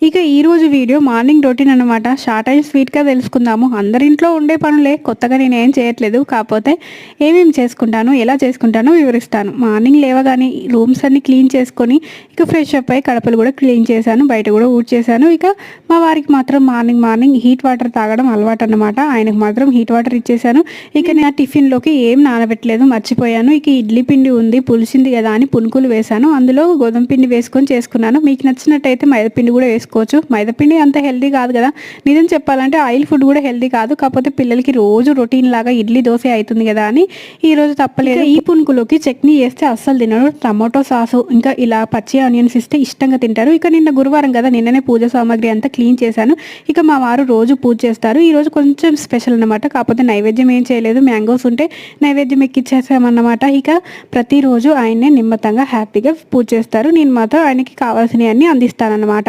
ఇక ఈరోజు video morning routine అనమాట. షార్ట్ అండ్ స్వీట్గా తెలుసుకుందాము. అందరింట్లో ఉండే పనులే, కొత్తగా నేనేం చేయట్లేదు. కాకపోతే ఏమేమి చేసుకుంటాను, ఎలా చేసుకుంటానో వివరిస్తాను. మార్నింగ్ లేవగానే రూమ్స్ అన్ని క్లీన్ చేసుకొని ఇక ఫ్రెష్ అప్ అయ్యి కడపలు కూడా క్లీన్ చేశాను, బయట కూడా ఊడ్చేసాను. ఇక మా వారికి మాత్రం మార్నింగ్ హీట్ వాటర్ తాగడం అలవాటు అనమాట. ఆయనకు మాత్రం హీట్ వాటర్ ఇచ్చేసాను. ఇక నా టిఫిన్లోకి ఏం నానబెట్టలేదు, మర్చిపోయాను. ఇక ఇడ్లీ పిండి ఉంది, పులిసింది కదా అని పునుకులు వేశాను. అందులో గోధుమ పిండి వేసుకొని చేసుకున్నాను. మీకు నచ్చినట్టయితే మైదాపిండి కూడా వేసుకోవచ్చు. మైదాపిండి అంత హెల్దీ కాదు కదా. నిజం చెప్పాలంటే ఆయిల్ ఫుడ్ కూడా హెల్దీ కాదు. కాకపోతే పిల్లలకి రోజు రొటీన్ లాగా ఇడ్లీ దోశ అవుతుంది కదా అని ఈరోజు తప్పలేదు. ఈ పునుకులోకి చట్నీ వేస్తే అస్సలు తినరు. టమాటో సాసు ఇంకా ఇలా పచ్చి ఆనియన్స్ ఇస్తే ఇష్టంగా తింటారు. ఇక నిన్న గురువారం కదా, నిన్ననే పూజ సామాగ్రి అంతా క్లీన్ చేశాను. ఇక మా వారు రోజు పూజ చేస్తారు. ఈరోజు కొంచెం స్పెషల్ అనమాట. కాకపోతే నైవేద్యం ఏం చేయలేదు. మ్యాంగోస్ ఉంటే నైవేద్యం ఎక్కిచ్చేసామన్నమాట. ఇక ప్రతిరోజు ఆయన్నే నిమ్మతంగా హ్యాపీగా పూజ చేస్తారు. నేను మాత్రం ఆయనకి కావాల్సినవన్నీ అందిస్తానన్నమాట.